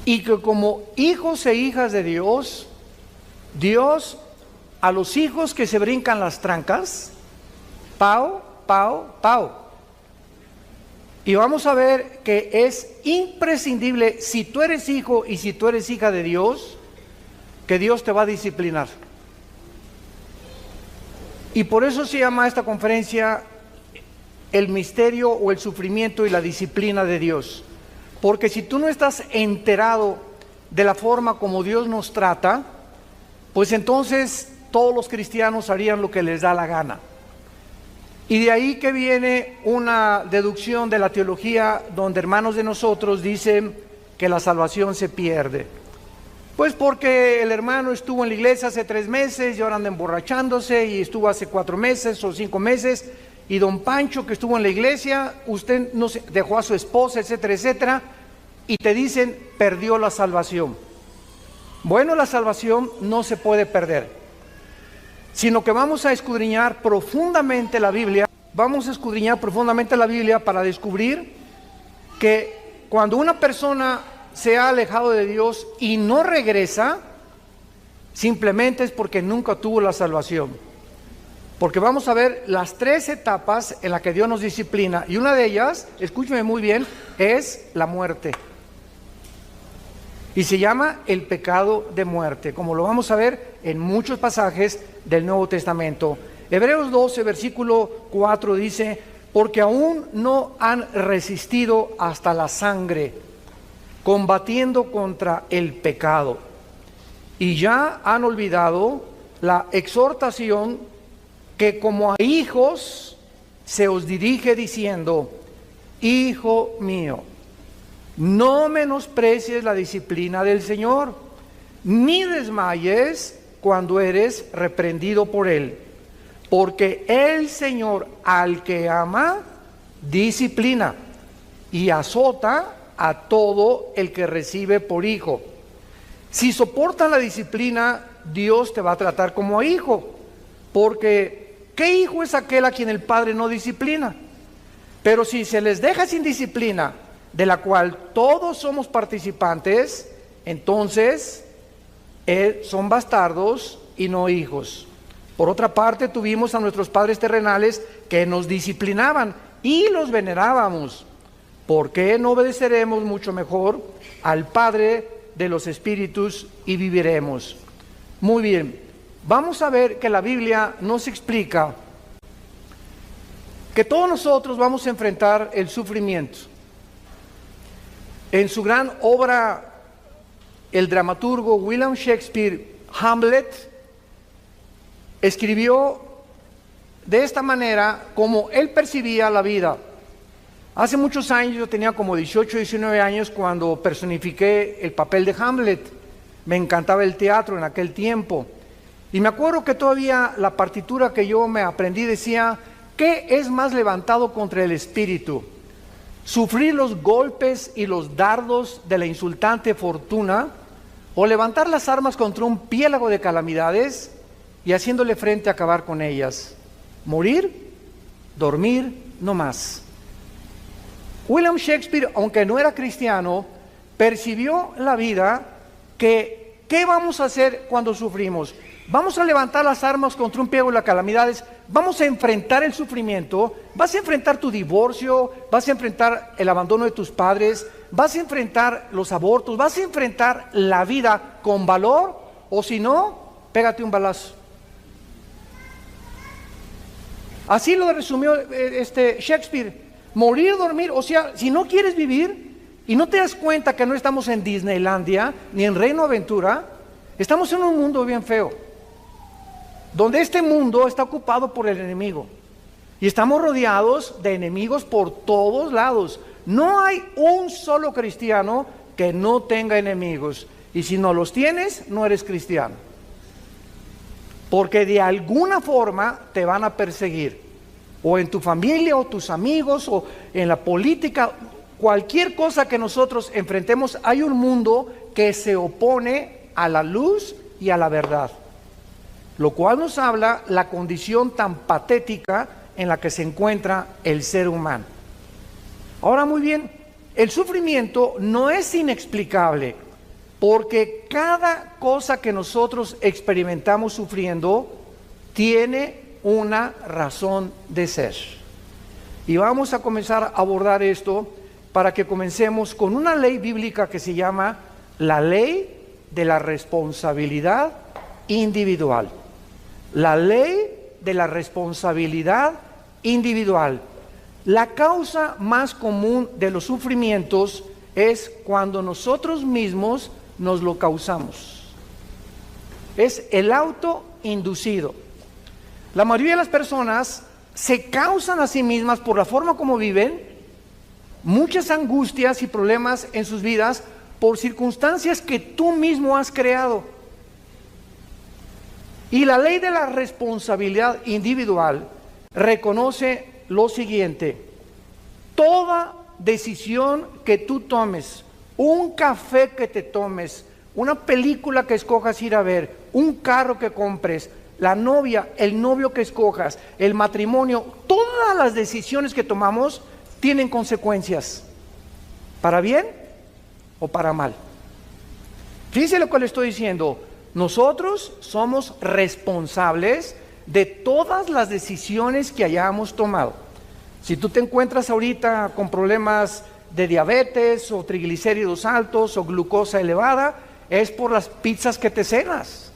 y que como hijos e hijas de Dios, Dios a los hijos que se brincan las trancas, pau, pau, pau. Y vamos a ver que es imprescindible, si tú eres hijo y si tú eres hija de Dios, que Dios te va a disciplinar. Y por eso se llama esta conferencia el misterio o el sufrimiento y la disciplina de Dios. Porque si tú no estás enterado de la forma como Dios nos trata, pues entonces todos los cristianos harían lo que les da la gana. Y de ahí que viene una deducción de la teología donde hermanos de nosotros dicen que la salvación se pierde. Pues porque el hermano estuvo en la iglesia hace 3 meses y ahora anda emborrachándose, y estuvo hace 4 meses o 5 meses, y don Pancho que estuvo en la iglesia, usted no se, dejó a su esposa, etcétera, etcétera, y te dicen perdió la salvación. Bueno, la salvación no se puede perder, sino que vamos a escudriñar profundamente la Biblia. Vamos a escudriñar profundamente la Biblia para descubrir que cuando una persona se ha alejado de Dios y no regresa, simplemente es porque nunca tuvo la salvación. Porque vamos a ver las 3 etapas en las que Dios nos disciplina, y una de ellas, escúcheme muy bien, es la muerte. Y se llama el pecado de muerte, como lo vamos a ver en muchos pasajes del Nuevo Testamento. Hebreos 12, versículo 4 dice: porque aún no han resistido hasta la sangre, combatiendo contra el pecado, y ya han olvidado la exhortación que como a hijos se os dirige diciendo: hijo mío, no menosprecies la disciplina del Señor, ni desmayes cuando eres reprendido por Él, porque el Señor al que ama, disciplina y azota a todo el que recibe por hijo. Si soportan la disciplina, Dios te va a tratar como a hijo, porque ¿qué hijo es aquel a quien el padre no disciplina? Pero si se les deja sin disciplina, de la cual todos somos participantes, entonces son bastardos y no hijos. Por otra parte, tuvimos a nuestros padres terrenales que nos disciplinaban y los venerábamos. ¿Por qué no obedeceremos mucho mejor al Padre de los Espíritus y viviremos? Muy bien, vamos a ver que la Biblia nos explica que todos nosotros vamos a enfrentar el sufrimiento. En su gran obra, el dramaturgo William Shakespeare, Hamlet, escribió de esta manera como él percibía la vida. Hace muchos años, yo tenía como 18, 19 años cuando personifiqué el papel de Hamlet. Me encantaba el teatro en aquel tiempo. Y me acuerdo que todavía la partitura que yo me aprendí decía: ¿qué es más levantado contra el espíritu? ¿Sufrir los golpes y los dardos de la insultante fortuna, o levantar las armas contra un piélago de calamidades y haciéndole frente a acabar con ellas? Morir, dormir, no más. William Shakespeare, aunque no era cristiano, percibió la vida que ¿qué vamos a hacer cuando sufrimos? Vamos a levantar las armas contra un piélago de calamidades, vamos a enfrentar el sufrimiento, vas a enfrentar tu divorcio, vas a enfrentar el abandono de tus padres, vas a enfrentar los abortos, vas a enfrentar la vida con valor, o si no, pégate un balazo. Así lo resumió Shakespeare: morir, dormir. O sea, si no quieres vivir y no te das cuenta que no estamos en Disneylandia ni en Reino Aventura, estamos en un mundo bien feo, donde este mundo está ocupado por el enemigo y estamos rodeados de enemigos por todos lados. No hay un solo cristiano que no tenga enemigos, y si no los tienes, no eres cristiano, porque de alguna forma te van a perseguir, o en tu familia, o tus amigos, o en la política. Cualquier cosa que nosotros enfrentemos, hay un mundo que se opone a la luz y a la verdad, lo cual nos habla la condición tan patética en la que se encuentra el ser humano. Ahora, muy bien, el sufrimiento no es inexplicable, porque cada cosa que nosotros experimentamos sufriendo tiene una razón de ser. Y vamos a comenzar a abordar esto para que comencemos con una ley bíblica que se llama la ley de la responsabilidad individual. La ley de la responsabilidad individual. La causa más común de los sufrimientos es cuando nosotros mismos nos lo causamos. Es el autoinducido. La mayoría de las personas se causan a sí mismas, por la forma como viven, muchas angustias y problemas en sus vidas por circunstancias que tú mismo has creado. Y la ley de la responsabilidad individual reconoce lo siguiente: toda decisión que tú tomes, un café que te tomes, una película que escojas ir a ver, un carro que compres, la novia, el novio que escojas, el matrimonio, todas las decisiones que tomamos tienen consecuencias, para bien o para mal. Fíjense lo que le estoy diciendo. Nosotros somos responsables de todas las decisiones que hayamos tomado. Si tú te encuentras ahorita con problemas de diabetes o triglicéridos altos o glucosa elevada, es por las pizzas que te cenas.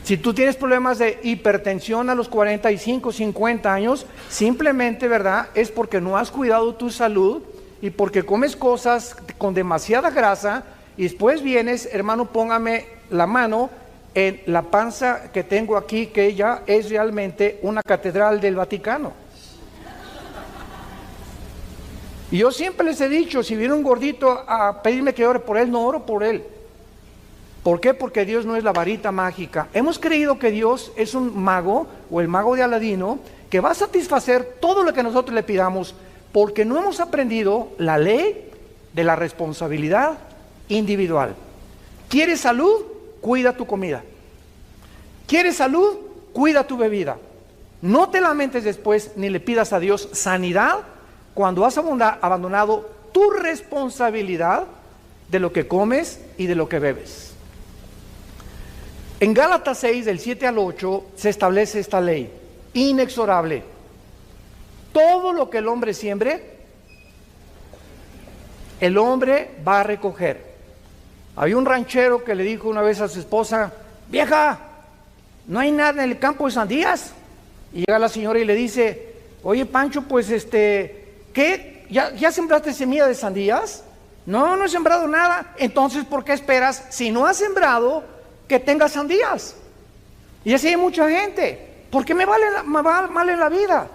Si tú tienes problemas de hipertensión a los 45, 50 años, simplemente, ¿verdad?, es porque no has cuidado tu salud y porque comes cosas con demasiada grasa y después vienes, hermano, póngame la mano en la panza que tengo aquí, que ya es realmente una catedral del Vaticano. Y yo siempre les he dicho, si viene un gordito a pedirme que ore por él, no oro por él. ¿Por qué? Porque Dios no es la varita mágica. Hemos creído que Dios es un mago, o el mago de Aladino, que va a satisfacer todo lo que nosotros le pidamos, porque no hemos aprendido la ley de la responsabilidad individual. ¿Quieres salud? Cuida tu comida. ¿Quieres salud? Cuida tu bebida. No te lamentes después ni le pidas a Dios sanidad cuando has abandonado tu responsabilidad de lo que comes y de lo que bebes. En Gálatas 6, del 7 al 8, se establece esta ley inexorable. Todo lo que el hombre siembre, el hombre va a recoger. Había un ranchero que le dijo una vez a su esposa: vieja, no hay nada en el campo de sandías. Y llega la señora y le dice: oye, Pancho, pues ¿qué? ¿Ya sembraste semilla de sandías? No, no he sembrado nada. Entonces, ¿por qué esperas, si no has sembrado, que tengas sandías? Y así hay mucha gente. ¿Por qué me va mal en la vida?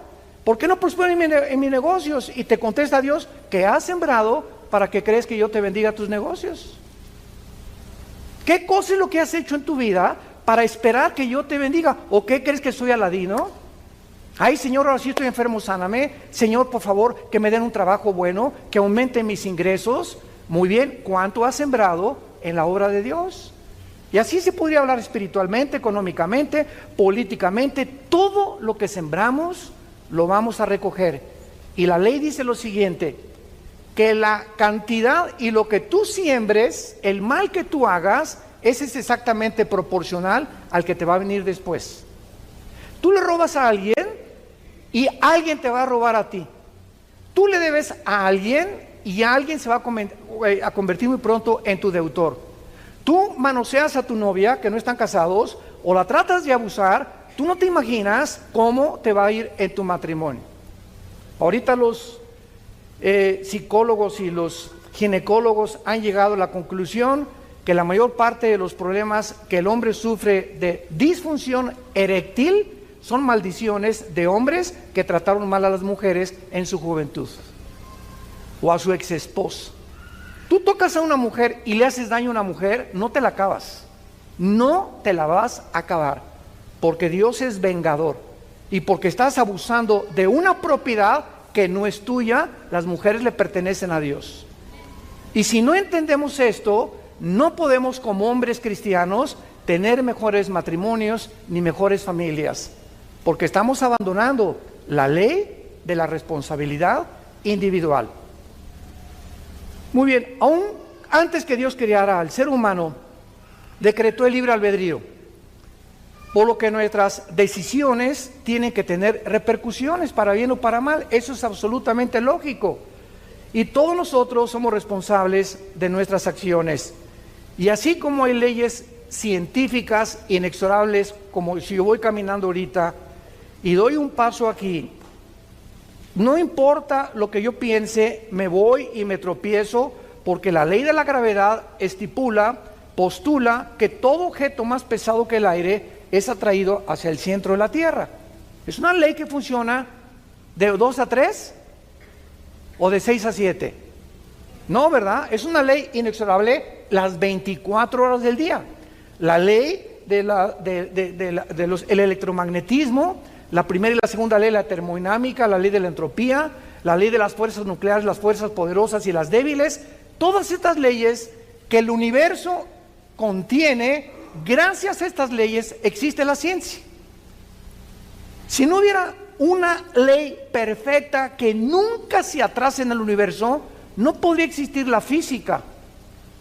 ¿Por qué no prospero en mis negocios? Y te contesta Dios que has sembrado para que crees que yo te bendiga tus negocios. ¿Qué cosa es lo que has hecho en tu vida para esperar que yo te bendiga? ¿O qué crees que soy Aladino? Ay, Señor, ahora sí estoy enfermo, sáname. Señor, por favor, que me den un trabajo bueno, que aumenten mis ingresos. Muy bien, ¿cuánto has sembrado en la obra de Dios? Y así se podría hablar espiritualmente, económicamente, políticamente. Todo lo que sembramos lo vamos a recoger. Y la ley dice lo siguiente: que la cantidad y lo que tú siembres, el mal que tú hagas, ese es exactamente proporcional al que te va a venir después. Tú le robas a alguien y alguien te va a robar a ti. Tú le debes a alguien y alguien se va a convertir muy pronto en tu deudor. Tú manoseas a tu novia, que no están casados, o la tratas de abusar. Tú no te imaginas cómo te va a ir en tu matrimonio. Ahorita los psicólogos y los ginecólogos han llegado a la conclusión que la mayor parte de los problemas que el hombre sufre de disfunción eréctil son maldiciones de hombres que trataron mal a las mujeres en su juventud o a su ex esposa. Tú tocas a una mujer y le haces daño a una mujer, no te la acabas, no te la vas a acabar, porque Dios es vengador y porque estás abusando de una propiedad que no es tuya. Las mujeres le pertenecen a Dios. Y si no entendemos esto, no podemos como hombres cristianos tener mejores matrimonios ni mejores familias, porque estamos abandonando la ley de la responsabilidad individual. Muy bien, aún Antes que Dios creara al ser humano, decretó el libre albedrío, por lo que nuestras decisiones tienen que tener repercusiones para bien o para mal. Eso es absolutamente lógico. Y todos nosotros somos responsables de nuestras acciones. Y así como hay leyes científicas inexorables, como si yo voy caminando ahorita y doy un paso aquí, no importa lo que yo piense, me voy y me tropiezo, porque la ley de la gravedad postula que todo objeto más pesado que el aire es atraído hacia el centro de la Tierra. Es una ley que funciona de 2 a 3 o de 6 a 7. No, ¿verdad? Es una ley inexorable las 24 horas del día. La ley del electromagnetismo, la primera y la segunda ley, la termodinámica, la ley de la entropía, la ley de las fuerzas nucleares, las fuerzas poderosas y las débiles, todas estas leyes que el universo contiene, gracias a estas leyes existe la ciencia. Si no hubiera una ley perfecta que nunca se atrase en el universo, no podría existir la física,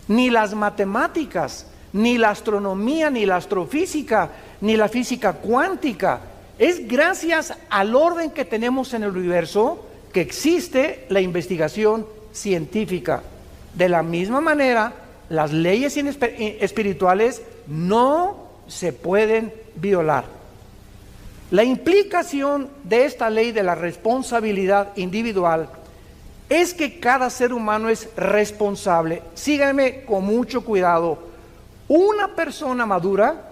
ni las matemáticas, ni la astronomía, ni la astrofísica, ni la física cuántica. Es gracias al orden que tenemos en el universo que existe la investigación científica. De la misma manera, las leyes espirituales no se pueden violar. La implicación de esta ley de la responsabilidad individual es que cada ser humano es responsable. Síganme con mucho cuidado. Una persona madura,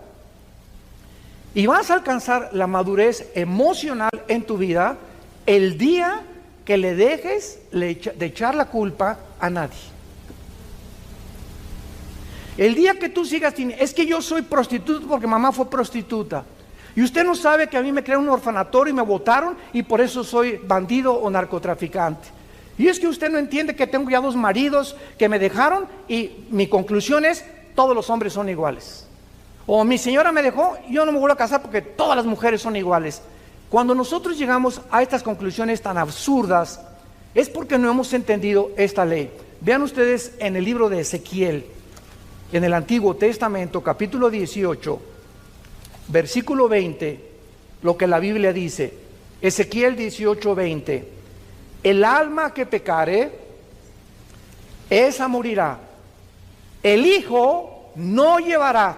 y vas a alcanzar la madurez emocional en tu vida el día que le dejes de echar la culpa a nadie. El día que tú sigas, es que yo soy prostituta porque mamá fue prostituta. Y usted no sabe que a mí me crearon un orfanatorio y me botaron y por eso soy bandido o narcotraficante. Y es que usted no entiende que tengo ya 2 maridos que me dejaron y mi conclusión es, todos los hombres son iguales. O mi señora me dejó, yo no me vuelvo a casar porque todas las mujeres son iguales. Cuando nosotros llegamos a estas conclusiones tan absurdas, es porque no hemos entendido esta ley. Vean ustedes en el libro de Ezequiel, en el Antiguo Testamento, capítulo 18, versículo 20, lo que la Biblia dice. Ezequiel 18, 20. El alma que pecare, esa morirá. El hijo no llevará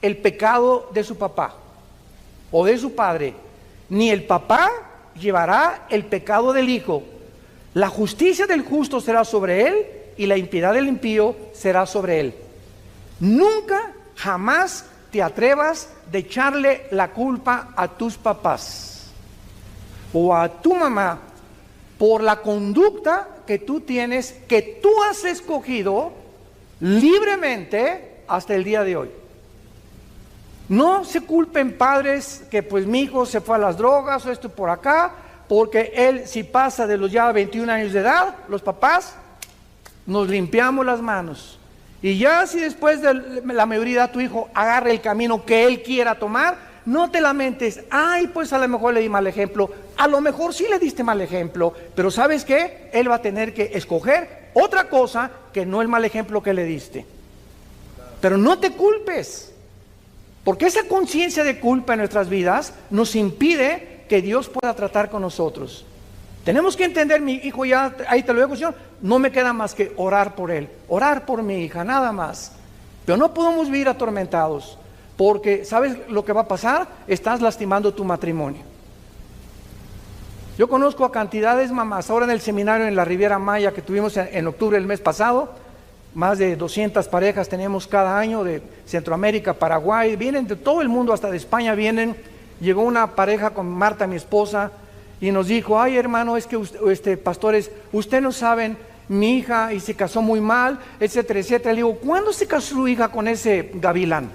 el pecado de su papá o de su padre, ni el papá llevará el pecado del hijo. La justicia del justo será sobre él y la impiedad del impío será sobre él. Nunca, jamás te atrevas de echarle la culpa a tus papás o a tu mamá por la conducta que tú tienes, que tú has escogido libremente hasta el día de hoy. No se culpen padres que pues mi hijo se fue a las drogas o esto por acá, porque él si pasa de los ya 21 años de edad, los papás nos limpiamos las manos. Y ya si después de la mayoría tu hijo agarre el camino que él quiera tomar, no te lamentes, ay pues a lo mejor le di mal ejemplo, a lo mejor sí le diste mal ejemplo, pero ¿sabes qué? Él va a tener que escoger otra cosa que no el mal ejemplo que le diste. Pero no te culpes, porque esa conciencia de culpa en nuestras vidas nos impide que Dios pueda tratar con nosotros. Tenemos que entender, mi hijo ya, ahí te lo dejo, Señor, no me queda más que orar por él, orar por mi hija, nada más. Pero no podemos vivir atormentados, porque ¿sabes lo que va a pasar? Estás lastimando tu matrimonio. Yo conozco a cantidades mamás, ahora en el seminario en la Riviera Maya que tuvimos en octubre del mes pasado, más de 200 parejas tenemos cada año de Centroamérica, Paraguay, vienen de todo el mundo, hasta de España vienen. Llegó una pareja con Marta, mi esposa, y nos dijo, ay hermano, es que pastores, ustedes no saben, mi hija y se casó muy mal, etcétera, etcétera. Le digo, ¿cuándo se casó su hija con ese gavilán?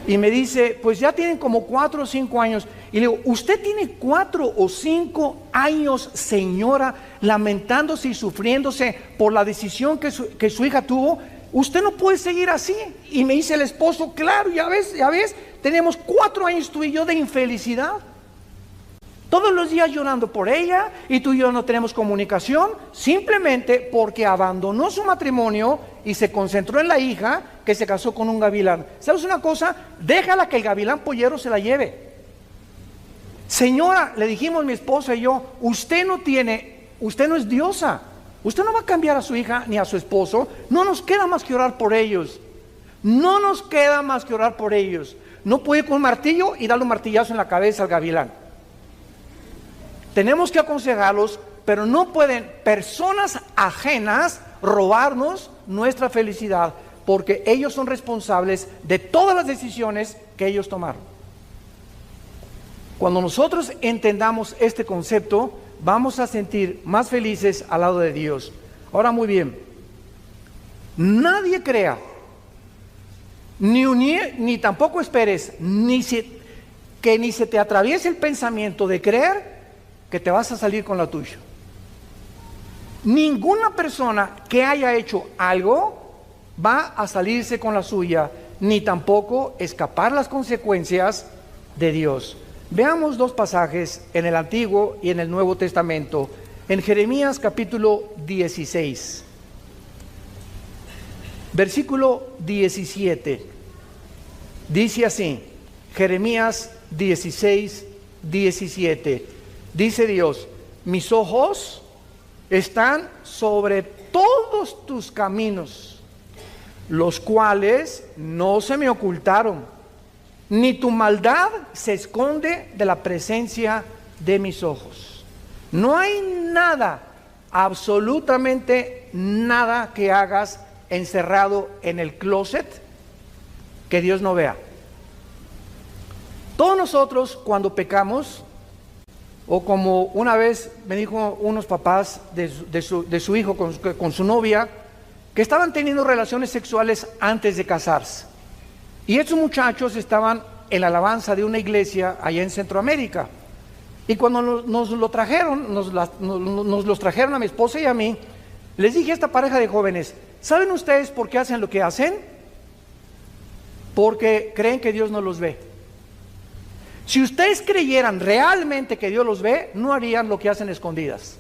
Y me dice, pues ya tienen como 4 o 5 años. Y le digo, ¿usted tiene 4 o 5 años, señora, lamentándose y sufriéndose por la decisión que su hija tuvo? Usted no puede seguir así. Y me dice el esposo, claro, ya ves, tenemos 4 años tú y yo de infelicidad. Todos los días llorando por ella, y tú y yo no tenemos comunicación, simplemente porque abandonó su matrimonio y se concentró en la hija que se casó con un gavilán. ¿Sabes una cosa? Déjala que el gavilán pollero se la lleve. Señora, le dijimos mi esposa y yo, usted no es diosa. Usted no va a cambiar a su hija ni a su esposo. No nos queda más que orar por ellos. No nos queda más que orar por ellos. No puede ir con un martillo y darle un martillazo en la cabeza al gavilán. Tenemos que aconsejarlos, pero no pueden personas ajenas robarnos nuestra felicidad, porque ellos son responsables de todas las decisiones que ellos tomaron. Cuando nosotros entendamos este concepto, vamos a sentir más felices al lado de Dios. Ahora, muy bien, nadie crea, ni tampoco esperes, que ni se te atraviese el pensamiento de creer que te vas a salir con la tuya. Ninguna persona que haya hecho algo va a salirse con la suya, ni tampoco escapar las consecuencias de Dios. Veamos dos pasajes en el Antiguo y en el Nuevo Testamento. En Jeremías capítulo 16, versículo 17, dice así, Jeremías 16, 17, dice Dios, mis ojos están sobre todos tus caminos, los cuales no se me ocultaron, ni tu maldad se esconde de la presencia de mis ojos. No hay nada, absolutamente nada que hagas encerrado en el closet que Dios no vea. Todos nosotros cuando pecamos, o como una vez me dijo unos papás de su hijo con su novia, que estaban teniendo relaciones sexuales antes de casarse. Y estos muchachos estaban en la alabanza de una iglesia allá en Centroamérica. Y cuando nos los trajeron a mi esposa y a mí, les dije a esta pareja de jóvenes, ¿saben ustedes por qué hacen lo que hacen? Porque creen que Dios no los ve. Si ustedes creyeran realmente que Dios los ve, no harían lo que hacen escondidas.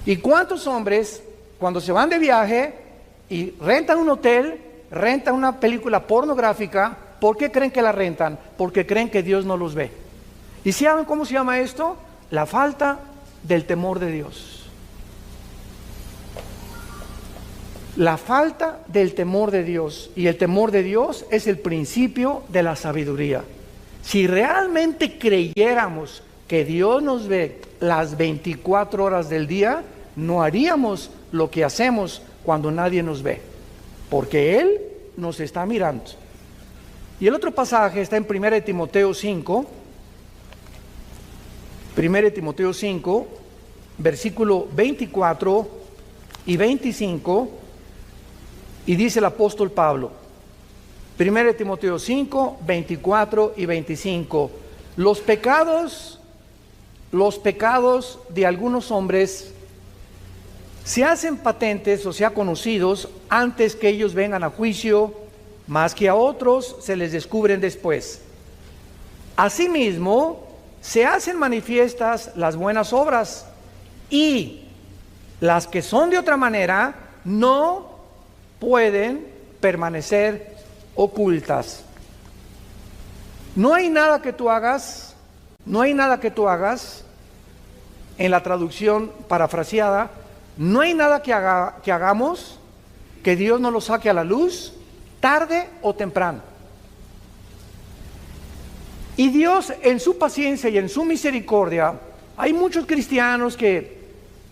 ¿Y cuántos hombres, cuando se van de viaje y rentan un hotel, rentan una película pornográfica, por qué creen que la rentan? Porque creen que Dios no los ve. ¿Y saben cómo se llama esto? La falta del temor de Dios. La falta del temor de Dios. Y el temor de Dios es el principio de la sabiduría. Si realmente creyéramos que Dios nos ve las 24 horas del día, no haríamos lo que hacemos cuando nadie nos ve, porque Él nos está mirando. Y el otro pasaje está en 1 Timoteo 5, 1 Timoteo 5, versículo 24 y 25, y dice el apóstol Pablo, 1 Timoteo 5, 24 y 25, los pecados de algunos hombres se hacen patentes, o sea, conocidos, antes que ellos vengan a juicio, más que a otros se les descubren después. Asimismo, se hacen manifiestas las buenas obras, y las que son de otra manera no pueden permanecer ocultas. No hay nada que tú hagas en la traducción parafraseada, no hay nada que hagamos que Dios no lo saque a la luz, tarde o temprano. Y Dios, en su paciencia y en su misericordia, hay muchos cristianos que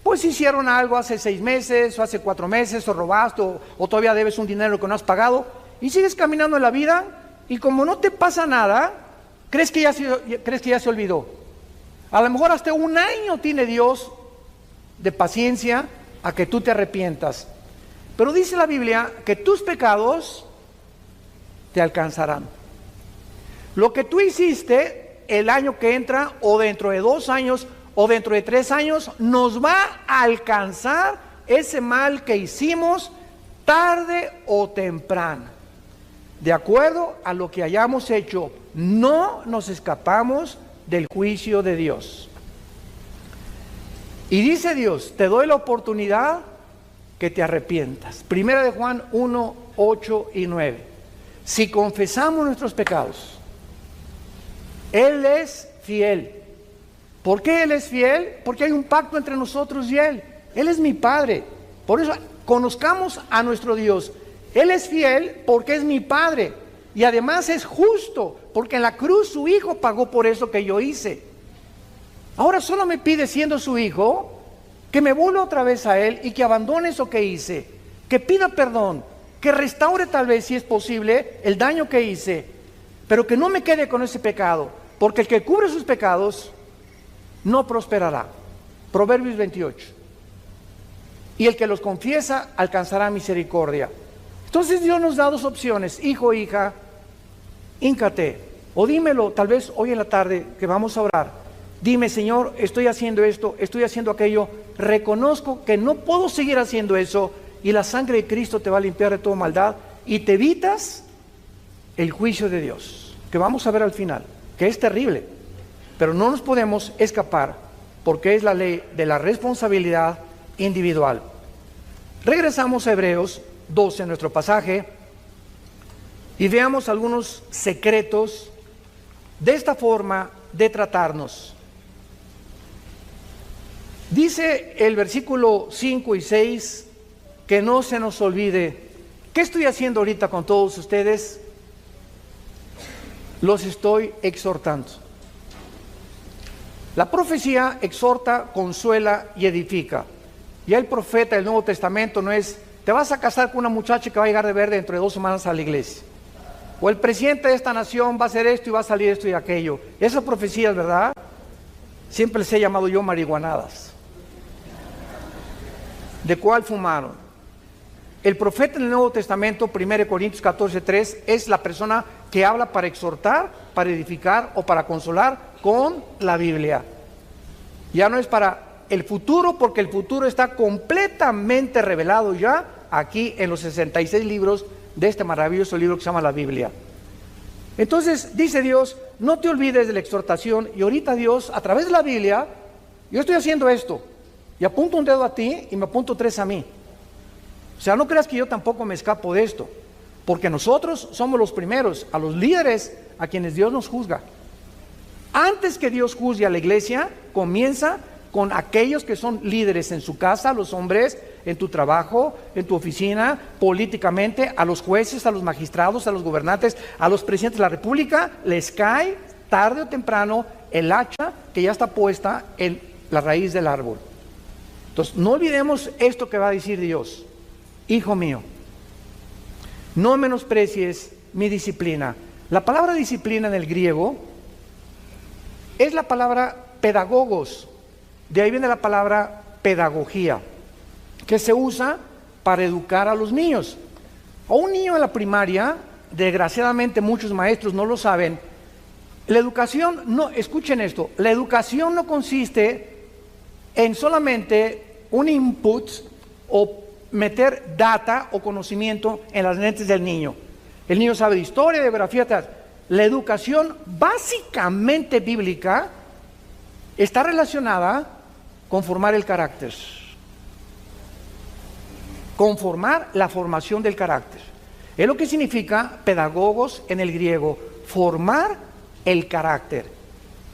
pues hicieron algo hace 6 meses o hace 4 meses, o robaste, o todavía debes un dinero que no has pagado, y sigues caminando en la vida, y como no te pasa nada, crees que ya se olvidó. A lo mejor hasta 1 año tiene Dios de paciencia a que tú te arrepientas. Pero dice la Biblia que tus pecados te alcanzarán. Lo que tú hiciste el año que entra, o dentro de 2 años, o dentro de 3 años, nos va a alcanzar ese mal que hicimos tarde o temprano. De acuerdo a lo que hayamos hecho, no nos escapamos del juicio de Dios. Y dice Dios, te doy la oportunidad que te arrepientas. Primera de Juan 1, 8 y 9. Si confesamos nuestros pecados, Él es fiel. ¿Por qué Él es fiel? Porque hay un pacto entre nosotros y Él. Él es mi Padre. Por eso conozcamos a nuestro Dios. Él es fiel porque es mi Padre. Y además es justo, porque en la cruz su Hijo pagó por eso que yo hice. Ahora solo me pide, siendo su Hijo, que me vuelva otra vez a Él y que abandone eso que hice, que pida perdón, que restaure tal vez, si es posible, el daño que hice, pero que no me quede con ese pecado, porque el que cubre sus pecados no prosperará. Proverbios 28. Y el que los confiesa alcanzará misericordia. Entonces Dios nos da dos opciones: hijo, hija, híncate, o dímelo tal vez hoy en la tarde que vamos a orar. Dime, Señor, estoy haciendo esto, estoy haciendo aquello, reconozco que no puedo seguir haciendo eso, y la sangre de Cristo te va a limpiar de toda maldad y te evitas el juicio de Dios, que vamos a ver al final, que es terrible, pero no nos podemos escapar porque es la ley de la responsabilidad individual. Regresamos a Hebreos 12, en nuestro pasaje, y veamos algunos secretos de esta forma de tratarnos. Dice el versículo 5 y 6, que no se nos olvide. ¿Qué estoy haciendo ahorita con todos ustedes? Los estoy exhortando. La profecía exhorta, consuela y edifica. Ya el profeta del Nuevo Testamento no es: te vas a casar con una muchacha que va a llegar de verde dentro de 2 semanas a la iglesia, o el presidente de esta nación va a hacer esto y va a salir esto y aquello. Esas profecías, ¿verdad? Siempre les he llamado yo marihuanadas. ¿De cuál fumaron? El profeta del Nuevo Testamento, 1 Corintios 14:3, es la persona que habla para exhortar, para edificar o para consolar con la Biblia. Ya no es para el futuro, porque el futuro está completamente revelado ya aquí en los 66 libros de este maravilloso libro que se llama la Biblia. Entonces dice Dios: no te olvides de la exhortación. Y ahorita Dios, a través de la Biblia, yo estoy haciendo esto, y apunto un dedo a ti y me apunto 3 a mí. O sea, no creas que yo tampoco me escapo de esto, porque nosotros somos los primeros, a los líderes, a quienes Dios nos juzga. Antes que Dios juzgue a la iglesia, comienza con aquellos que son líderes en su casa, los hombres, en tu trabajo, en tu oficina, políticamente, a los jueces, a los magistrados, a los gobernantes, a los presidentes de la república. Les cae tarde o temprano el hacha que ya está puesta en la raíz del árbol. Entonces, no olvidemos esto que va a decir Dios: hijo mío, no menosprecies mi disciplina. La palabra disciplina en el griego es la palabra pedagogos. De ahí viene la palabra pedagogía, que se usa para educar a los niños. A un niño en la primaria, desgraciadamente muchos maestros no lo saben, la educación no, escuchen esto, la educación no consiste en solamente un input o meter data o conocimiento en las mentes del niño. El niño sabe de historia, de geografía, tal. La educación básicamente bíblica está relacionada con formar el carácter, conformar la formación del carácter. Es lo que significa pedagogos en el griego, formar el carácter.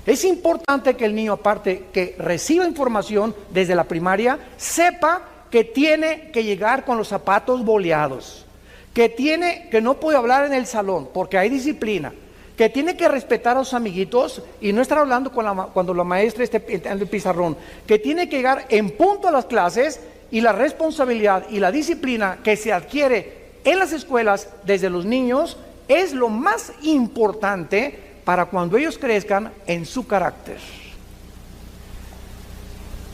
Es importante que el niño, aparte que reciba información desde la primaria, sepa que tiene que llegar con los zapatos boleados, que no puede hablar en el salón porque hay disciplina, que tiene que respetar a sus amiguitos y no estar hablando cuando la maestra esté en el pizarrón, que tiene que llegar en punto a las clases, y la responsabilidad y la disciplina que se adquiere en las escuelas desde los niños es lo más importante para cuando ellos crezcan en su carácter.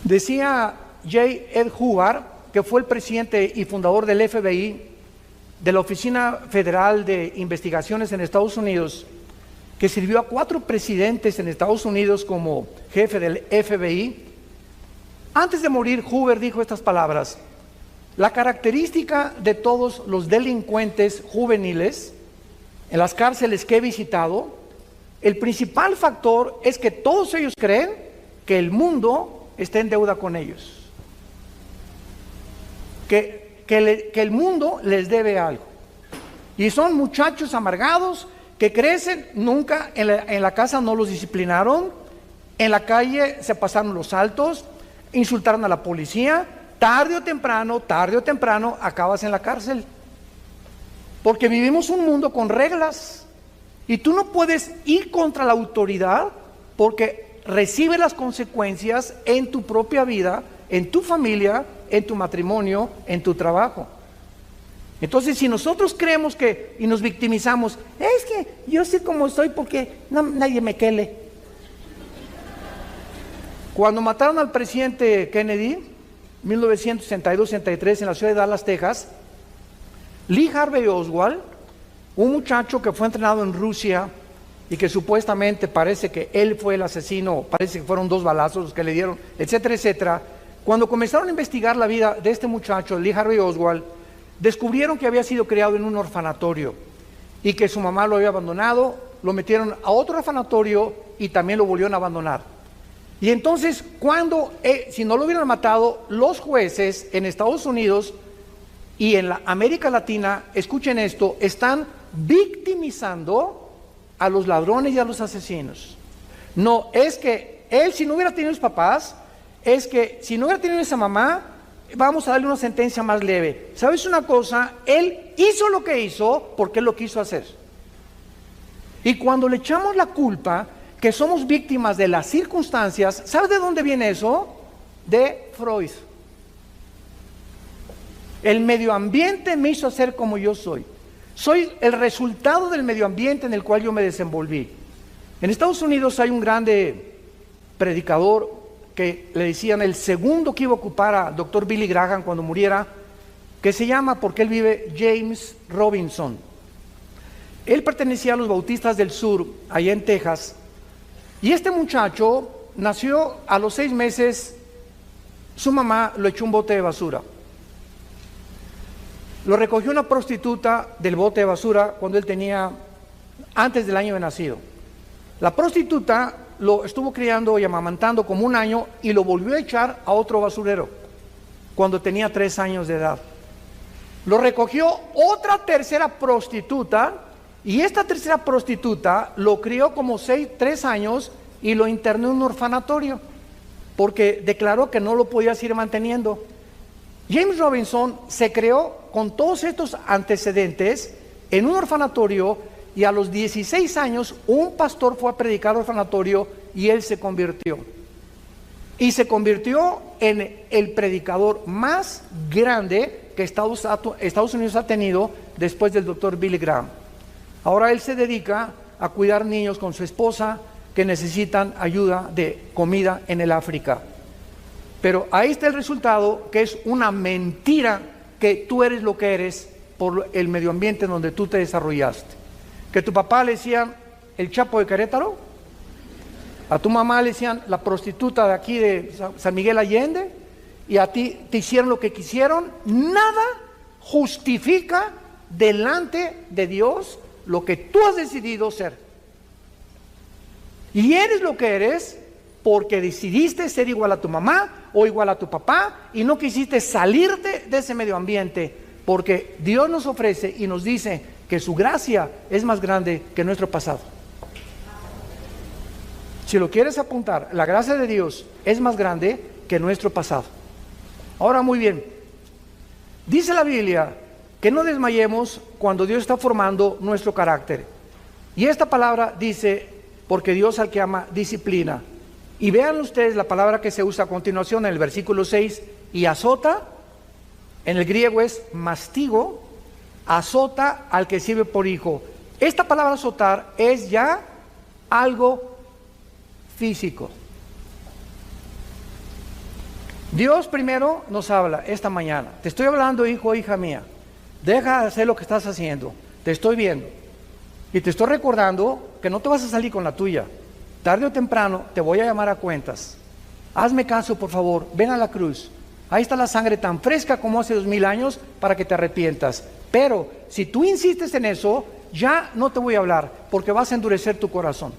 Decía J. Ed Hubbard, que fue el presidente y fundador del FBI, de la Oficina Federal de Investigaciones en Estados Unidos, que sirvió a 4 presidentes en Estados Unidos como jefe del FBI. Antes de morir, Hubbard dijo estas palabras: la característica de todos los delincuentes juveniles en las cárceles que he visitado El principal factor es que todos ellos creen que el mundo está en deuda con ellos. Que el mundo les debe algo. Y son muchachos amargados que crecen, nunca en la casa no los disciplinaron, en la calle se pasaron los altos, insultaron a la policía, tarde o temprano acabas en la cárcel. Porque vivimos un mundo con reglas y tú no puedes ir contra la autoridad porque recibe las consecuencias en tu propia vida, en tu familia, en tu matrimonio, en tu trabajo. Entonces, si nosotros creemos y nos victimizamos, es que yo sé cómo soy porque nadie me quele. Cuando mataron al presidente Kennedy, 1962-63, en la ciudad de Dallas, Texas, Lee Harvey Oswald, un muchacho que fue entrenado en Rusia y que supuestamente parece que él fue el asesino, parece que fueron 2 balazos los que le dieron, etcétera, etcétera. Cuando comenzaron a investigar la vida de este muchacho, Lee Harvey Oswald, descubrieron que había sido criado en un orfanatorio y que su mamá lo había abandonado, lo metieron a otro orfanatorio y también lo volvieron a abandonar. Y entonces, si no lo hubieran matado, los jueces en Estados Unidos y en la América Latina, escuchen esto, están victimizando a los ladrones y a los asesinos. No, es que él, si no hubiera tenido sus papás, es que si no hubiera tenido esa mamá, vamos a darle una sentencia más leve. ¿Sabes una cosa? Él hizo lo que hizo porque él lo quiso hacer. Y cuando le echamos la culpa, que somos víctimas de las circunstancias, ¿sabes de dónde viene eso? De Freud. El medio ambiente me hizo ser como yo soy. Soy el resultado del medio ambiente en el cual yo me desenvolví. En Estados Unidos hay un grande predicador que le decían el segundo que iba a ocupar a Dr. Billy Graham cuando muriera, que se llama, porque él vive, James Robinson. Él pertenecía a los Bautistas del Sur, allá en Texas, y este muchacho nació a los 6 meses, su mamá lo echó un bote de basura. Lo recogió una prostituta del bote de basura cuando él tenía, antes del año de nacido. La prostituta lo estuvo criando y amamantando como 1 año y lo volvió a echar a otro basurero cuando tenía 3 años de edad. Lo recogió otra tercera prostituta y esta tercera prostituta lo crió como 3 años y lo internó en un orfanatorio porque declaró que no lo podía seguir manteniendo. James Robinson se creó con todos estos antecedentes en un orfanatorio y a los 16 años un pastor fue a predicar al orfanatorio y él se convirtió. Y se convirtió en el predicador más grande que Estados Unidos ha tenido después del Dr. Billy Graham. Ahora él se dedica a cuidar niños con su esposa que necesitan ayuda de comida en el África. Pero ahí está el resultado, que es una mentira que tú eres lo que eres por el medio ambiente en donde tú te desarrollaste. Que tu papá le decían el Chapo de Querétaro, a tu mamá le decían la prostituta de aquí de San Miguel Allende, y a ti te hicieron lo que quisieron. Nada justifica delante de Dios lo que tú has decidido ser. Y eres lo que eres porque decidiste ser igual a tu mamá o igual a tu papá y no quisiste salirte de ese medio ambiente, porque Dios nos ofrece y nos dice que su gracia es más grande que nuestro pasado. Si lo quieres apuntar, la gracia de Dios es más grande que nuestro pasado. Ahora, muy bien, dice la Biblia que no desmayemos cuando Dios está formando nuestro carácter. Y esta palabra dice, porque Dios al que ama disciplina. Y vean ustedes la palabra que se usa a continuación en el versículo 6, y azota, en el griego es mastigo, azota al que sirve por hijo. Esta palabra azotar es ya algo físico. Dios primero nos habla esta mañana. Te estoy hablando, hijo, hija mía. Deja de hacer lo que estás haciendo. Te estoy viendo. Y te estoy recordando que no te vas a salir con la tuya. Tarde o temprano te voy a llamar a cuentas. Hazme caso, por favor. Ven a la cruz. Ahí está la sangre tan fresca como hace 2000 años para que te arrepientas. Pero si tú insistes en eso, ya no te voy a hablar porque vas a endurecer tu corazón.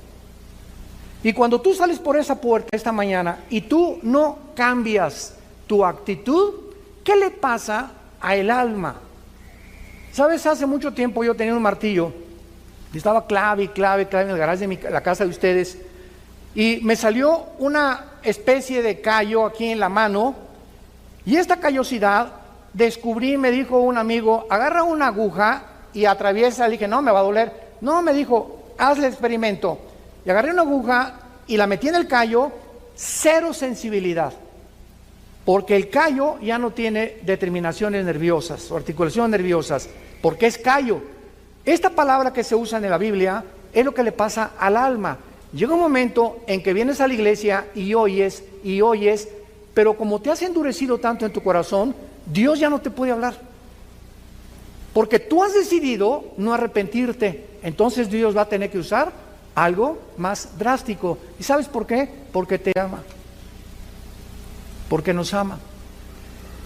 Y cuando tú sales por esa puerta esta mañana y tú no cambias tu actitud, ¿qué le pasa a el alma? ¿Sabes? Hace mucho tiempo yo tenía un martillo y estaba clave en el garaje de la casa de ustedes, y me salió una especie de callo aquí en la mano, y esta callosidad descubrí, me dijo un amigo, agarra una aguja y atraviesa. Le dije, no, me va a doler. No, me dijo, hazle el experimento. Y agarré una aguja y la metí en el callo, cero sensibilidad, porque el callo ya no tiene determinaciones nerviosas o articulaciones nerviosas, porque es callo. Esta palabra que se usa en la Biblia es lo que le pasa al alma. Llega un momento en que vienes a la iglesia y oyes, pero como te has endurecido tanto en tu corazón, Dios ya no te puede hablar, porque tú has decidido no arrepentirte. Entonces Dios va a tener que usar algo más drástico. ¿Y sabes por qué? Porque te ama, porque nos ama,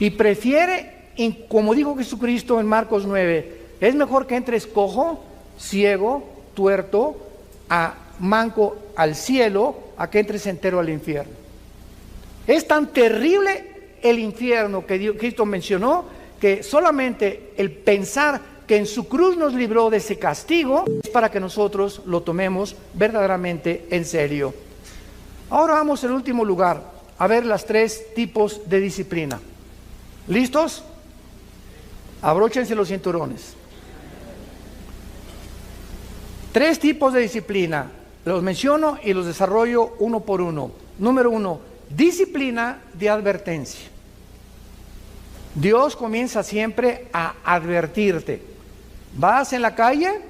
y prefiere, como dijo Jesucristo en Marcos 9, es mejor que entres cojo, ciego, tuerto, manco al cielo, a que entres entero al infierno. Es tan terrible el infierno que Cristo mencionó, que solamente el pensar que en su cruz nos libró de ese castigo es para que nosotros lo tomemos verdaderamente en serio. Ahora vamos al último lugar, a ver los 3 tipos de disciplina. ¿Listos? Abróchense los cinturones. 3 tipos de disciplina, los menciono y los desarrollo uno por uno. Número 1, disciplina de advertencia. Dios comienza siempre a advertirte. Vas en la calle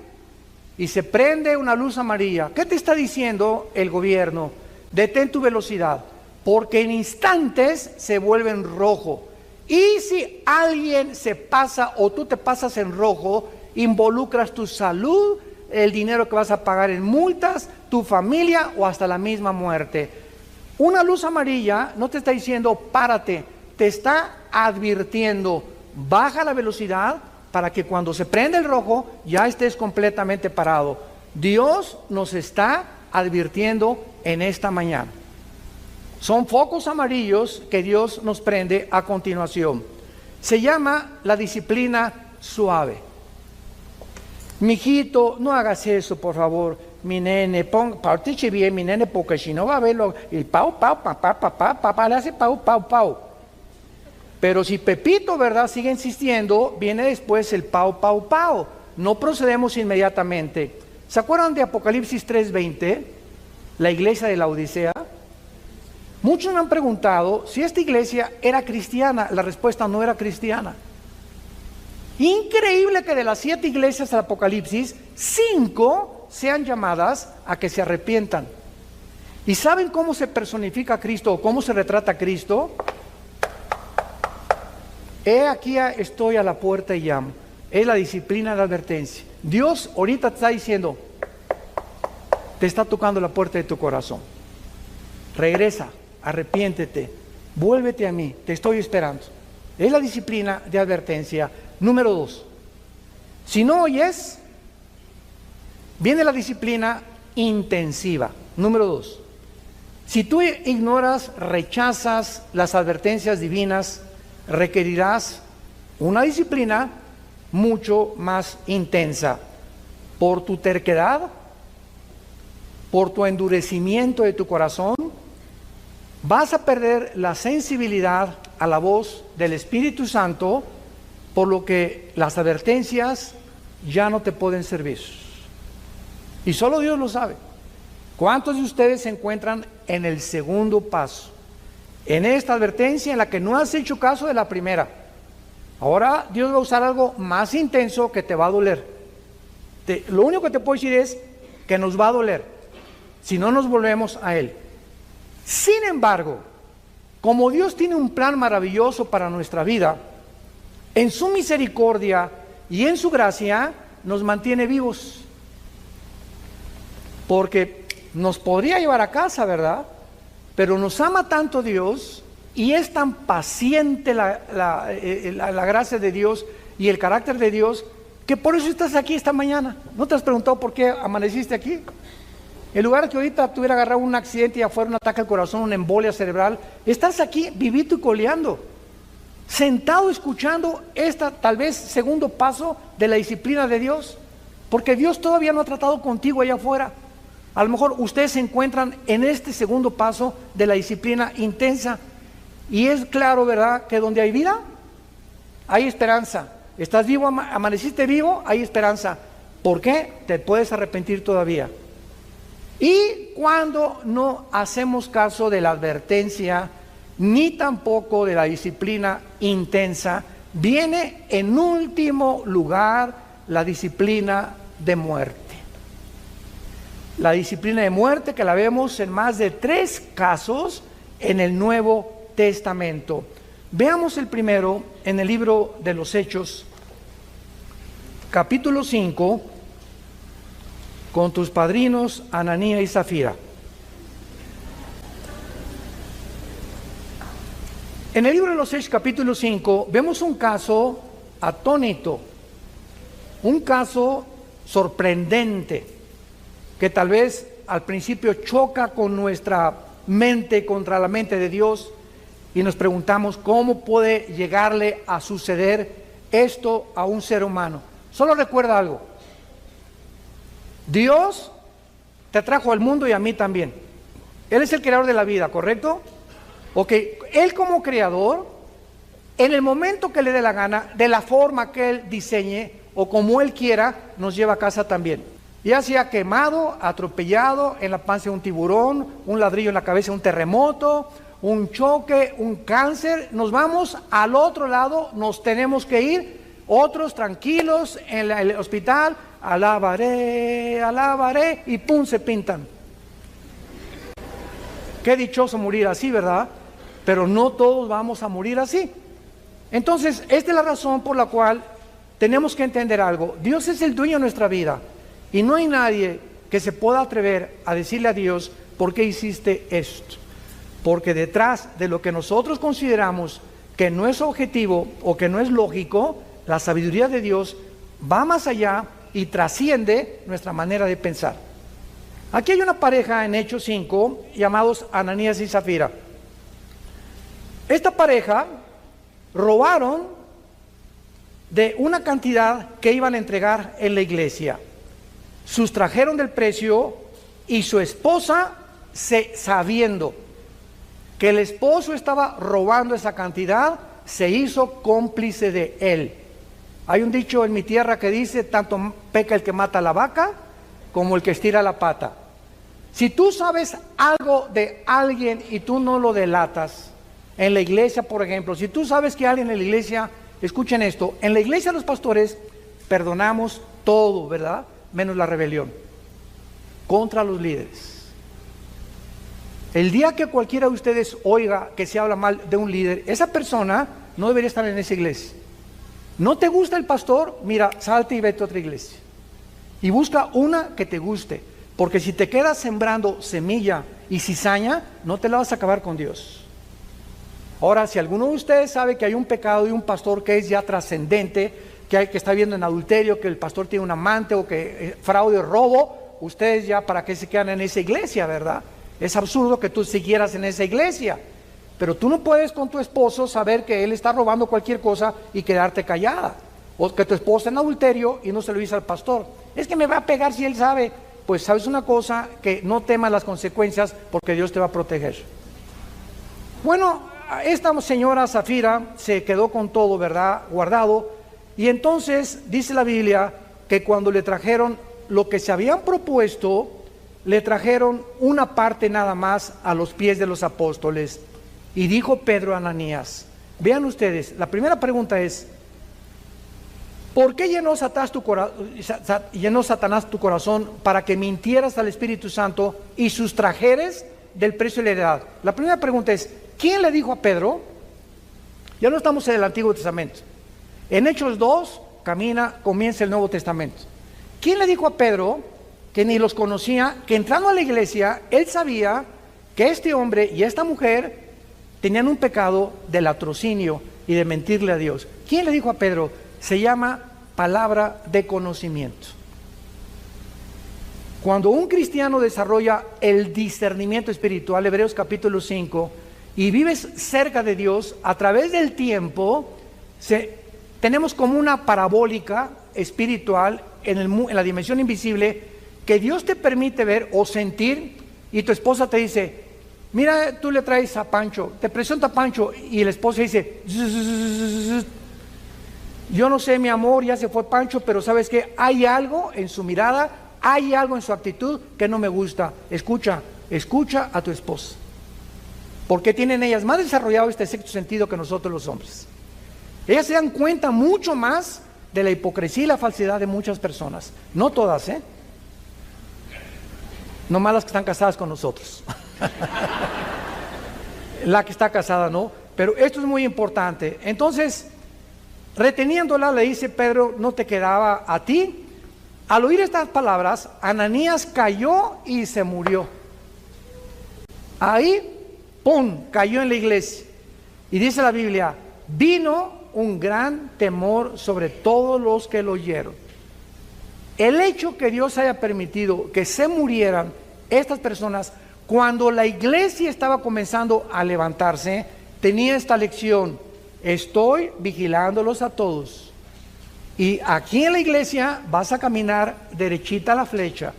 y se prende una luz amarilla. ¿Qué te está diciendo el gobierno? Detén tu velocidad, porque en instantes se vuelve en rojo. Y si alguien se pasa o tú te pasas en rojo, involucras tu salud, el dinero que vas a pagar en multas, tu familia o hasta la misma muerte. Una luz amarilla no te está diciendo párate, te está advirtiendo, baja la velocidad para que cuando se prende el rojo ya estés completamente parado. Dios nos está advirtiendo en esta mañana. Son focos amarillos que Dios nos prende a continuación. Se llama la disciplina suave. Mijito, no hagas eso, por favor. Mi nene, participe bien, mi nene, porque si no va a verlo. Y papá, le hace pau. Pero si Pepito, ¿verdad?, sigue insistiendo, viene después el pau. No procedemos inmediatamente. ¿Se acuerdan de Apocalipsis 3:20? La iglesia de la Odisea. Muchos me han preguntado si esta iglesia era cristiana. La respuesta: no era cristiana. Increíble que de las 7 iglesias del Apocalipsis, 5 sean llamadas a que se arrepientan. ¿Y saben cómo se personifica a Cristo o cómo se retrata a Cristo? He aquí estoy a la puerta y llamo. Es la disciplina de advertencia. Dios ahorita te está diciendo, te está tocando la puerta de tu corazón. Regresa, arrepiéntete, vuélvete a mí, te estoy esperando. Es la disciplina de advertencia. Número 2, si no oyes, viene la disciplina intensiva. Número 2, si tú ignoras, rechazas las advertencias divinas, requerirás una disciplina mucho más intensa. Por tu terquedad, por tu endurecimiento de tu corazón, vas a perder la sensibilidad a la voz del Espíritu Santo, por lo que las advertencias ya no te pueden servir. Y solo Dios lo sabe. ¿Cuántos de ustedes se encuentran en el segundo paso? En esta advertencia en la que no has hecho caso de la primera. Ahora Dios va a usar algo más intenso que te va a doler. Lo único que te puedo decir es que nos va a doler si no nos volvemos a Él. Sin embargo, como Dios tiene un plan maravilloso para nuestra vida, en su misericordia y en su gracia nos mantiene vivos. Porque nos podría llevar a casa, ¿verdad? Pero nos ama tanto Dios y es tan paciente la gracia de Dios y el carácter de Dios, que por eso estás aquí esta mañana. ¿No te has preguntado por qué amaneciste aquí? En lugar de que ahorita tuviera agarrado un accidente y afuera un ataque al corazón, una embolia cerebral, estás aquí vivito y coleando, sentado escuchando tal vez segundo paso de la disciplina de Dios, porque Dios todavía no ha tratado contigo allá afuera. A lo mejor ustedes se encuentran en este segundo paso de la disciplina intensa, y es claro, ¿verdad?, que donde hay vida, hay esperanza. Estás vivo, amaneciste vivo, hay esperanza. ¿Por qué? Te puedes arrepentir todavía. Y cuando no hacemos caso de la advertencia, ni tampoco de la disciplina intensa, viene en último lugar la disciplina de muerte. La disciplina de muerte que la vemos en más de 3 casos en el Nuevo Testamento. Veamos el primero en el libro de los Hechos, capítulo 5, con tus padrinos Ananías y Zafira. En el libro de los Hechos, capítulo 5, vemos un caso atónito, un caso sorprendente, que tal vez al principio choca con nuestra mente, contra la mente de Dios, y nos preguntamos cómo puede llegarle a suceder esto a un ser humano. Solo recuerda algo: Dios te trajo al mundo y a mí también. Él es el creador de la vida, ¿correcto? Ok, Él como creador, en el momento que le dé la gana, de la forma que Él diseñe o como Él quiera, nos lleva a casa también. Ya sea quemado, atropellado, en la panza de un tiburón, un ladrillo en la cabeza, un terremoto, un choque, un cáncer, nos vamos al otro lado, nos tenemos que ir, otros tranquilos en el hospital, alabaré, alabaré, y pum, se pintan. Qué dichoso morir así, ¿verdad? Pero no todos vamos a morir así. Entonces, esta es la razón por la cual tenemos que entender algo. Dios es el dueño de nuestra vida, y no hay nadie que se pueda atrever a decirle a Dios: ¿por qué hiciste esto? Porque detrás de lo que nosotros consideramos que no es objetivo o que no es lógico, la sabiduría de Dios va más allá y trasciende nuestra manera de pensar. Aquí hay una pareja en Hechos 5 llamados Ananías y Zafira. Esta pareja robaron de una cantidad que iban a entregar en la iglesia. Sustrajeron del precio, y su esposa, sabiendo que el esposo estaba robando esa cantidad, se hizo cómplice de él. Hay un dicho en mi tierra que dice: tanto peca el que mata a la vaca como el que estira la pata. Si tú sabes algo de alguien y tú no lo delatas, en la iglesia, por ejemplo, si tú sabes que alguien en la iglesia, escuchen esto, en la iglesia los pastores perdonamos todo, ¿verdad?, menos la rebelión contra los líderes. El día que cualquiera de ustedes oiga que se habla mal de un líder, esa persona no debería estar en esa iglesia. ¿No te gusta el pastor? Mira, salte y vete a otra iglesia y busca una que te guste, porque si te quedas sembrando semilla y cizaña, no te la vas a acabar con Dios. Ahora, si alguno de ustedes sabe que hay un pecado de un pastor que es ya trascendente, que está viendo en adulterio, que el pastor tiene un amante, o que fraude o robo, ustedes ya para qué se quedan en esa iglesia, ¿verdad? Es absurdo que tú siguieras en esa iglesia. Pero tú no puedes con tu esposo saber que él está robando cualquier cosa y quedarte callada. O que tu esposa en adulterio y no se lo dice al pastor. Es que me va a pegar si él sabe. Pues sabes una cosa, que no temas las consecuencias, porque Dios te va a proteger. Bueno, esta señora Zafira se quedó con todo, ¿verdad?, guardado. Y entonces dice la Biblia que cuando le trajeron lo que se habían propuesto, le trajeron una parte nada más a los pies de los apóstoles. Y dijo Pedro a Ananías, vean ustedes, la primera pregunta es: ¿por qué llenó Satanás tu corazón para que mintieras al Espíritu Santo y sustrajeres del precio de la heredad? La primera pregunta es: ¿quién le dijo a Pedro? Ya no estamos en el Antiguo Testamento. En Hechos 2 comienza el Nuevo Testamento. ¿Quién le dijo a Pedro, que ni los conocía, que entrando a la iglesia, él sabía que este hombre y esta mujer tenían un pecado de latrocinio y de mentirle a Dios? ¿Quién le dijo a Pedro? Se llama palabra de conocimiento. Cuando un cristiano desarrolla el discernimiento espiritual, Hebreos capítulo 5, y vives cerca de Dios, a través del tiempo, tenemos como una parabólica espiritual en la dimensión invisible que Dios te permite ver o sentir, y tu esposa te dice, mira, tú le traes a Pancho, te presenta a Pancho, y la esposa dice, yo no sé, mi amor, ya se fue Pancho, pero sabes que hay algo en su mirada, hay algo en su actitud que no me gusta. Escucha a tu esposa, porque tienen ellas más desarrollado este sexto sentido que nosotros los hombres. Ellas se dan cuenta mucho más de la hipocresía y la falsedad de muchas personas. No todas, no más las que están casadas con nosotros. La que está casada no, pero esto es muy importante. Entonces, reteniéndola, le dice Pedro, no te quedaba a ti. Al oír estas palabras, Ananías cayó y se murió. Ahí, ¡pum!, cayó en la iglesia. Y dice la Biblia, vino un gran temor sobre todos los que lo oyeron. El hecho que Dios haya permitido que se murieran estas personas cuando la iglesia estaba comenzando a levantarse, tenía esta lección: estoy vigilándolos a todos. Y aquí en la iglesia vas a caminar derechita a la flecha.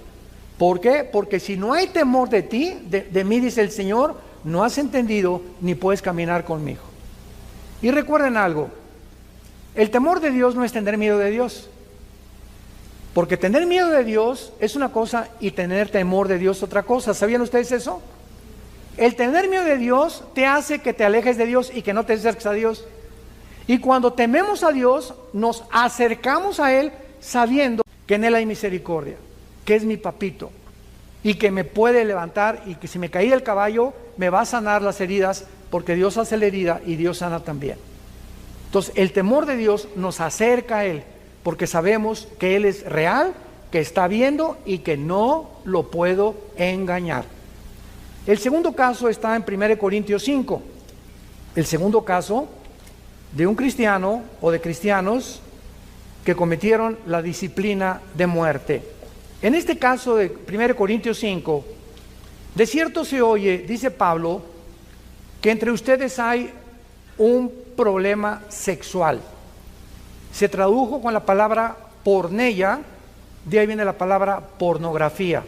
¿Por qué? Porque si no hay temor de ti, de mí, dice el Señor, no has entendido ni puedes caminar conmigo. Y recuerden algo, el temor de Dios no es tener miedo de Dios. Porque tener miedo de Dios es una cosa y tener temor de Dios otra cosa. ¿Sabían ustedes eso? El tener miedo de Dios te hace que te alejes de Dios y que no te acerques a Dios. Y cuando tememos a Dios, nos acercamos a Él sabiendo que en Él hay misericordia, que es mi papito y que me puede levantar, y que si me caí del caballo me va a sanar las heridas, porque Dios hace la herida y Dios sana también. Entonces el temor de Dios nos acerca a Él, porque sabemos que Él es real, que está viendo y que no lo puedo engañar. El segundo caso está en 1 Corintios 5. El segundo caso de un cristiano o de cristianos que cometieron la disciplina de muerte. En este caso de 1 Corintios 5, de cierto se oye, dice Pablo, que entre ustedes hay un problema sexual. Se tradujo con la palabra porneia, de ahí viene la palabra pornografía.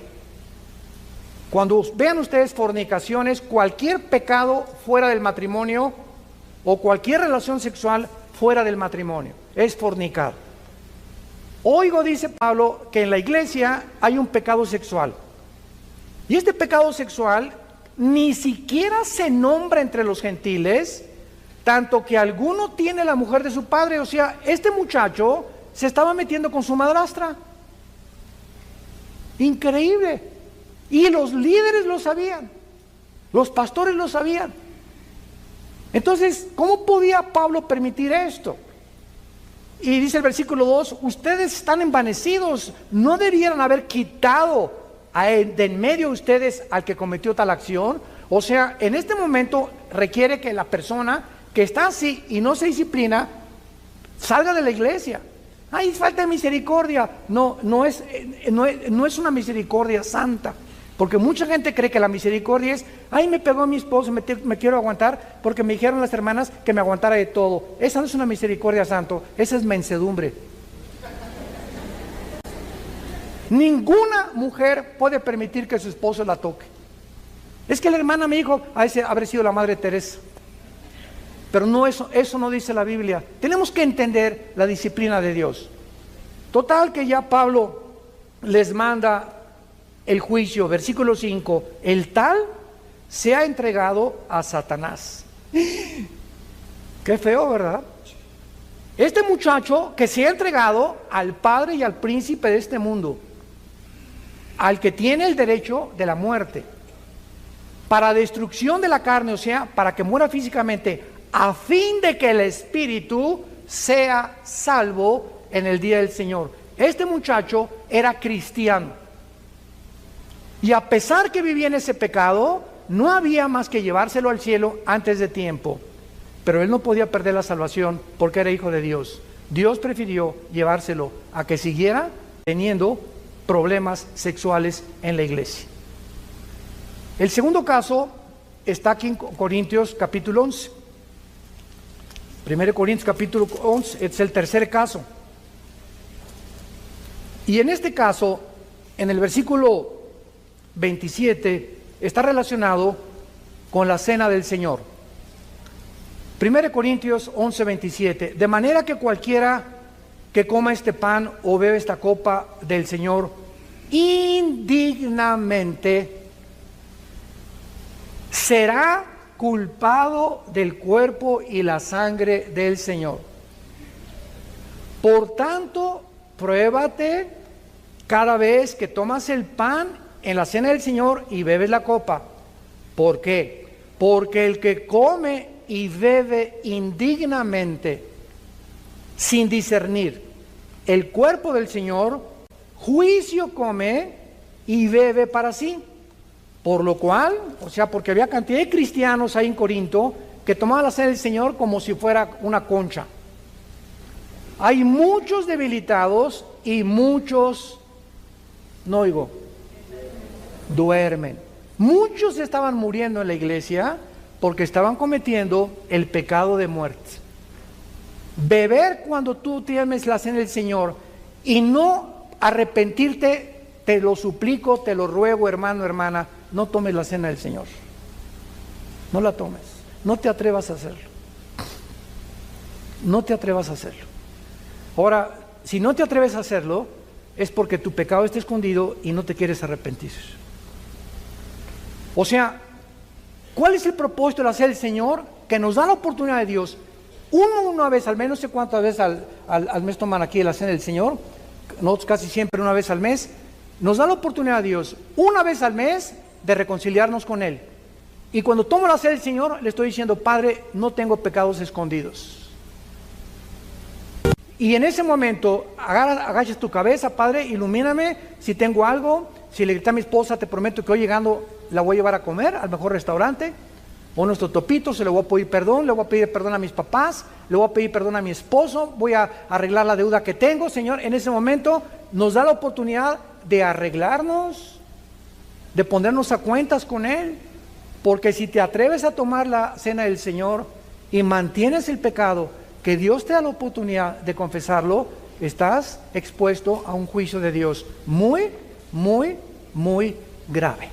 Cuando vean ustedes fornicaciones, cualquier pecado fuera del matrimonio o cualquier relación sexual fuera del matrimonio es fornicar. Oigo, dice Pablo, que en la iglesia hay un pecado sexual. Y este pecado sexual ni siquiera se nombra entre los gentiles, tanto que alguno tiene la mujer de su padre. O sea, este muchacho se estaba metiendo con su madrastra. Increíble. Y los líderes lo sabían, los pastores lo sabían. Entonces, ¿cómo podía Pablo permitir esto? Y dice el versículo 2, ustedes están envanecidos, no debieran haber quitado de en medio de ustedes al que cometió tal acción. O sea, en este momento requiere que la persona que está así y no se disciplina salga de la iglesia. ¡Ay, falta de misericordia! No es una misericordia santa. Porque mucha gente cree que la misericordia es, ay, me pegó mi esposo, me quiero aguantar porque me dijeron las hermanas que me aguantara de todo. Esa no es una misericordia santo, esa es mansedumbre. Ninguna mujer puede permitir que su esposo la toque. Es que la hermana me dijo, a ese habrá sido la Madre Teresa. Pero no, eso no dice la Biblia. Tenemos que entender la disciplina de Dios. Total que ya Pablo les manda el juicio, versículo 5, el tal se ha entregado a Satanás. Qué feo, ¿verdad? Este muchacho que se ha entregado al padre y al príncipe de este mundo, al que tiene el derecho de la muerte, para destrucción de la carne, o sea, para que muera físicamente, a fin de que el espíritu sea salvo en el día del Señor. Este muchacho era cristiano. Y a pesar que vivía en ese pecado, no había más que llevárselo al cielo antes de tiempo. Pero él no podía perder la salvación porque era hijo de Dios. Dios prefirió llevárselo a que siguiera teniendo problemas sexuales en la iglesia. El segundo caso está aquí en Corintios capítulo 11. 1 Corintios capítulo 11 es el tercer caso. Y en este caso, en el versículo 27, está relacionado con la cena del Señor. 1 Corintios 11, 27. De manera que cualquiera que coma este pan o bebe esta copa del Señor indignamente será culpado del cuerpo y la sangre del Señor. Por tanto, pruébate cada vez que tomas el pan en la cena del Señor y bebes la copa. ¿Por qué? Porque el que come y bebe indignamente, sin discernir el cuerpo del Señor, juicio come y bebe para sí. Por lo cual, o sea, porque había cantidad de cristianos ahí en Corinto que tomaban la cena del Señor como si fuera una concha. Hay muchos debilitados y muchos, no oigo, duermen. Muchos estaban muriendo en la iglesia porque estaban cometiendo el pecado de muerte. Beber cuando tú tienes la cena del Señor y no arrepentirte, te lo suplico, te lo ruego, hermano, hermana, no tomes la cena del Señor. No la tomes. No te atrevas a hacerlo. No te atrevas a hacerlo. Ahora, si no te atreves a hacerlo, es porque tu pecado está escondido y no te quieres arrepentir. O sea, ¿cuál es el propósito de la cena del Señor? Que nos da la oportunidad de Dios, una vez al mes, no sé cuántas veces al mes toman aquí la cena del Señor, nosotros casi siempre una vez al mes, nos da la oportunidad a Dios, una vez al mes, de reconciliarnos con Él. Y cuando tomo la cena del Señor, le estoy diciendo, Padre, no tengo pecados escondidos. Y en ese momento, agachas tu cabeza, Padre, ilumíname, si tengo algo, si le grité a mi esposa, te prometo que hoy llegando la voy a llevar a comer al mejor restaurante, o nuestro topito, se le voy a pedir perdón, le voy a pedir perdón a mis papás, le voy a pedir perdón a mi esposo, voy a arreglar la deuda que tengo, Señor. En ese momento nos da la oportunidad de arreglarnos, de ponernos a cuentas con Él, porque si te atreves a tomar la cena del Señor y mantienes el pecado, que Dios te da la oportunidad de confesarlo, estás expuesto a un juicio de Dios muy, muy, muy grave.